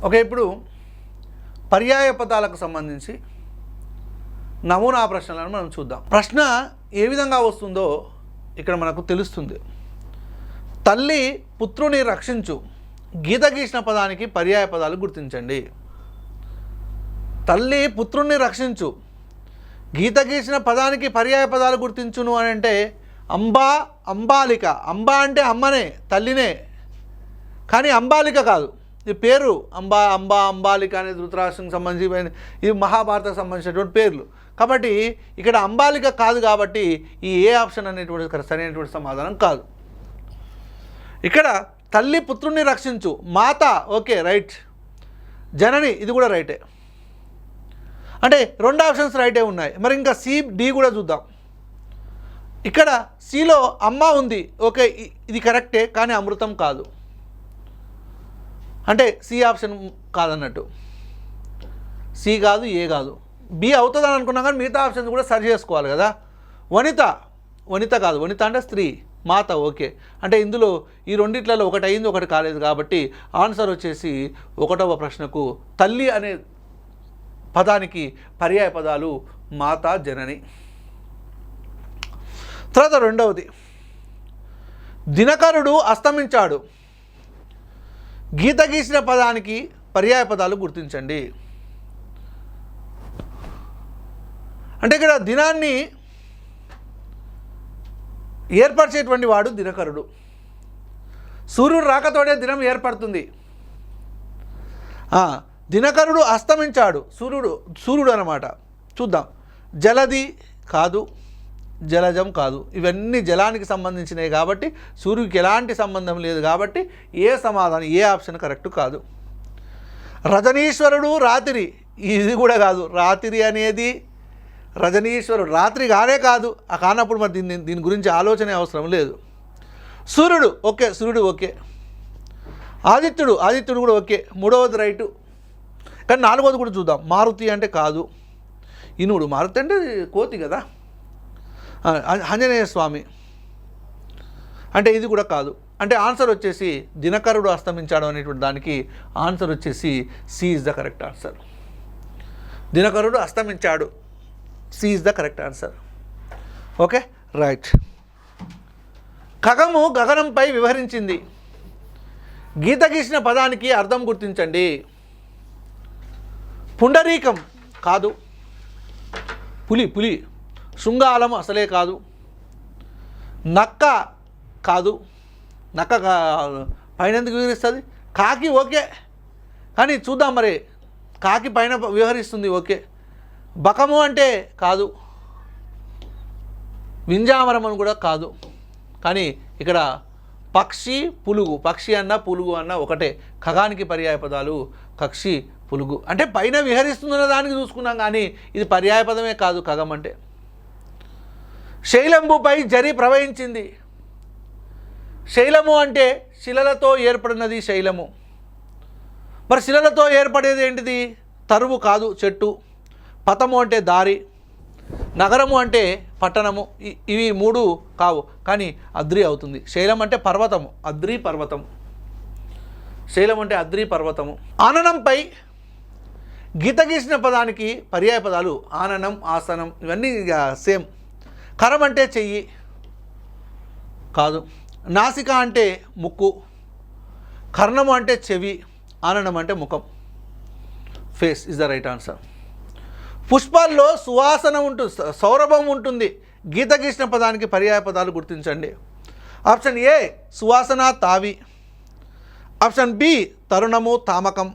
Okay, ఇప్పుడు పర్యాయ పదాలకు సంబంధించి నమూనా ప్రశ్నలను మనం చూద్దాం. ప్రశ్న ఏ విధంగా వస్తుందో ఇక్కడ మనకు తెలుస్తుంది. తల్లి పుత్రుని రక్షించు, గీత గీసిన పదానికి పర్యాయ పదాలు గుర్తించండి. తల్లి పుత్రుణ్ణి రక్షించు, గీత గీసిన పదానికి పర్యాయ పదాలు గుర్తించును అని అంటే అంబా, అంబాలిక. అంబా అంటే అమ్మనే, తల్లినే, కానీ అంబాలిక కాదు. ఈ పేరు అంబా, అంబాలిక అనేది ధృతరాష్ట్రానికి సంబంధించి ఇది మహాభారతకు సంబంధించినటువంటి పేర్లు. కాబట్టి ఇక్కడ అంబాలిక కాదు, కాబట్టి ఈ ఏ ఆప్షన్ అనేటువంటి సరైనటువంటి సమాధానం కాదు. ఇక్కడ తల్లి పుత్రుణ్ణి రక్షించు, మాత ఓకే రైట్, జనని ఇది కూడా రైటే. అంటే రెండు ఆప్షన్స్ రైటే ఉన్నాయి. మరి ఇంకా సి డి కూడా చూద్దాం. ఇక్కడ సిలో అమ్మ ఉంది, ఓకే ఇది కరెక్టే, కానీ అమృతం కాదు. అంటే సి ఆప్షన్ కాదన్నట్టు. సి కాదు, ఏ కాదు, బి అవుతుందని అనుకున్నాం, కానీ మిగతా ఆప్షన్స్ కూడా సరి చేసుకోవాలి కదా. వనిత, వనిత కాదు, వనిత అంటే స్త్రీ, మాత ఓకే. అంటే ఇందులో ఈ రెండిట్లలో ఒకటి అయింది, ఒకటి కాలేదు, కాబట్టి ఆన్సర్ వచ్చేసి 1వ ప్రశ్నకు తల్లి అనే పదానికి పర్యాయ పదాలు మాత, జనని. తర్వాత రెండవది, దినకరుడు అస్తమించాడు, గీత గీసిన పదానికి పర్యాయ పదాలు గుర్తించండి. అంటే ఇక్కడ దినాన్ని ఏర్పరిచేటువంటి వాడు దినకరుడు. సూర్యుడు రాకతోనే దినం ఏర్పడుతుంది. దినకరుడు అస్తమించాడు, సూర్యుడు అన్నమాట. చూద్దాం. జలది కాదు, జలజం కాదు, ఇవన్నీ జలానికి సంబంధించినవి కాబట్టి సూర్యుడికి ఎలాంటి సంబంధం లేదు, కాబట్టి ఏ సమాధానం, ఏ ఆప్షన్ కరెక్ట్ కాదు. రజనీశ్వరుడు రాత్రి, ఇది కూడా కాదు. రాత్రి అనేది రజనీశ్వరుడు రాత్రి కానే కాదు, కానప్పుడు మరి దీని గురించి ఆలోచనే అవసరం లేదు. సూర్యుడు ఓకే, సూర్యుడు ఓకే. ఆదిత్యుడు కూడా ఓకే, 3వది రైటు. కానీ 4వది కూడా చూద్దాం. మారుతి అంటే కాదు. ఇనుడు, మారుతి అంటే కోతి కదా. ఆంజనేయ స్వామి అంటే ఇది కూడా కాదు. అంటే ఆన్సర్ వచ్చేసి దినకరుడు అస్తమించాడు అనేటువంటి దానికి ఆన్సర్ వచ్చేసి C is the correct answer. దినకరుడు అస్తమించాడు, C is the correct answer. Okay right. ఖగము గగనంపై వివరించింది, గీత గీసిన పదానికి అర్థం గుర్తించండి. పుండరీకం కాదు, పులి. శృంగాలం అసలే కాదు. నక్క కాదు, నక్క పైన ఎందుకు వివరిస్తుంది? కాకి ఓకే, కానీ చూద్దాం మరి. కాకి పైన వివరిస్తుంది ఓకే. బకము అంటే కాదు, వింజామరం అని కూడా కాదు. కానీ ఇక్కడ పక్షి, పులుగు, పక్షి అన్న పులుగు అన్న ఒకటే. ఖగానికి పర్యాయ పదాలు పక్షి, పులుగు. అంటే పైన విహరిస్తుందన్న దానికి చూసుకున్నాం, కానీ ఇది పర్యాయ పదమే కాదు ఖగం అంటే. శైలంబుపై జరి ప్రవహించింది. శైలము అంటే శిలలతో ఏర్పడినది శైలము. మరి శిలలతో ఏర్పడేది ఏంటిది? తరువు కాదు, చెట్టు. పథము అంటే దారి, నగరము అంటే పట్టణము. ఇవి 3 కావు, కానీ అద్రి అవుతుంది. శైలం అంటే పర్వతము, అద్రి పర్వతము. శైలం అంటే అద్రి పర్వతము. ఆననంపై గీత గీసిన పదానికి పర్యాయ పదాలు ఆననం, ఆసనం, ఇవన్నీ సేమ్. కరం అంటే చెయ్యి కాదు. నాసిక అంటే ముక్కు, కర్ణము అంటే చెవి, ఆననం అంటే ముఖం. Face is the right answer. పుష్పాల్లో సువాసన ఉంటుంది, సౌరభం ఉంటుంది, గీత గీసిన పదానికి పర్యాయ పదాలు గుర్తించండి. ఆప్షన్ ఏ సువాసన, తావి. ఆప్షన్ బి తరుణము, తామకం.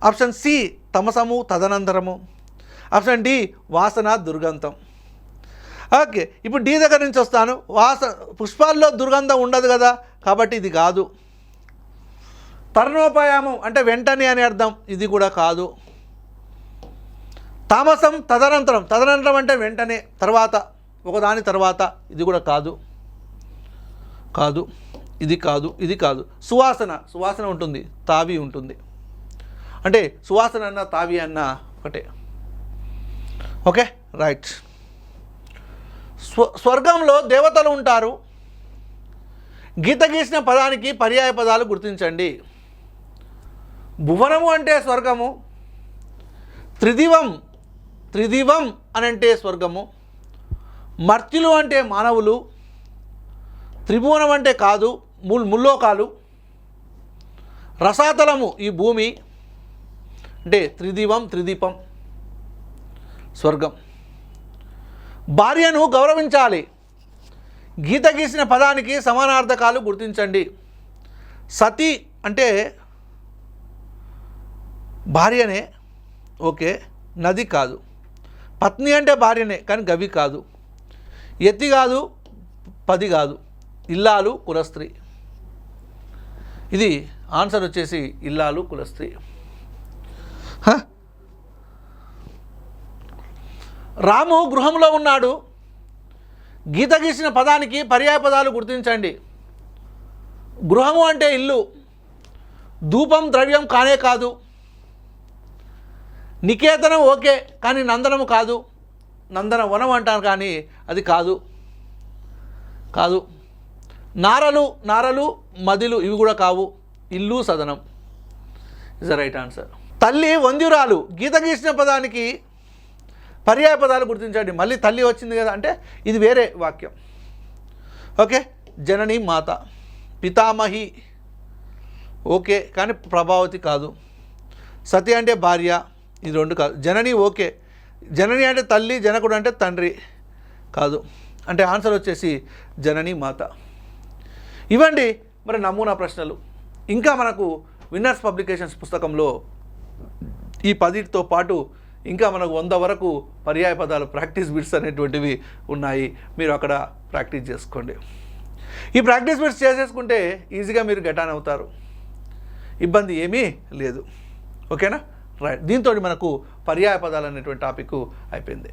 ఆప్షన్ సి తమసము, తదనంతరము. ఆప్షన్ డి వాసన, దుర్గంధం. ఓకే, ఇప్పుడు డి దగ్గర నుంచి వస్తాను. పుష్పాల్లో దుర్గంధం ఉండదు కదా, కాబట్టి ఇది కాదు. తరుణోపాయామం అంటే వెంటనే అని అర్థం, ఇది కూడా కాదు. తామసం తదనంతరం, తదనంతరం అంటే వెంటనే, తర్వాత, ఒకదాని తర్వాత, ఇది కూడా కాదు. ఇది కాదు. సువాసన ఉంటుంది, తావి ఉంటుంది. అంటే సువాసన అన్న తావి అన్న ఒకటే. Okay right. స్వర్గంలో దేవతలు ఉంటారు, గీత గీసిన పదానికి పర్యాయ పదాలు గుర్తించండి. భువనము అంటే స్వర్గము, త్రిదివం అని అంటే స్వర్గము, మర్త్యులు అంటే మానవులు, త్రిభువనం అంటే కాదు ముల్లోకాలు, రసాతలము ఈ భూమి అంటే త్రిదీపం స్వర్గం. భార్యను గౌరవించాలి. గీత గీసిన పదానికి సమానార్థకాలు గుర్తించండి. సతి అంటే భార్యనే, ఓకే, నది కాదు. పత్ని అంటే భార్యనే కానీ గవి కాదు. యతి కాదు, పది కాదు. ఇల్లాలు కులస్త్రీ. ఇది ఆన్సర్ వచ్చేసి ఇల్లాలు కులస్త్రీ. రాము గృహంలో ఉన్నాడు. గీత గీసిన పదానికి పర్యాయ పదాలు గుర్తించండి. గృహము అంటే ఇల్లు, ధూపం ద్రవ్యం కానే కాదు. నికేతనం ఓకే కానీ నందనము కాదు. నందన వనం అంటాను కానీ అది కాదు. నారలు మదిలు ఇవి కూడా కావు. ఇల్లు సదనం ఇస్ ద రైట్ ఆన్సర్. తల్లి వంద్యురాలు. గీత గీసిన పదానికి పర్యాయ పదాలు గుర్తించండి. మళ్ళీ తల్లి వచ్చింది కదా అంటే ఇది వేరే వాక్యం. ఓకే, జనని మాత. పితామహి ఓకే కానీ ప్రభావతి కాదు. సతి అంటే భార్య, ఇది రెండు కాదు. జనని ఓకే, జనని అంటే తల్లి, జనకుడు అంటే తండ్రి కాదు. అంటే ఆన్సర్ వచ్చేసి జనని మాత. ఇవ్వండి మరి నమూనా ప్రశ్నలు. ఇంకా మనకు విన్నర్స్ పబ్లికేషన్స్ పుస్తకంలో ఈ 10తో పాటు ఇంకా మనకు 100 వరకు పర్యాయ పదాలు ప్రాక్టీస్ బిట్స్ అనేటువంటివి ఉన్నాయి. మీరు అక్కడ ప్రాక్టీస్ చేసుకోండి. ఈ ప్రాక్టీస్ బిట్స్ చేసేసుకుంటే ఈజీగా మీరు గెట్ ఆన్ అవుతారు. ఇబ్బంది ఏమీ లేదు. ఓకేనా? రైట్. దీంతో మనకు పర్యాయ పదాలు అనేటువంటి టాపిక్ అయిపోయింది.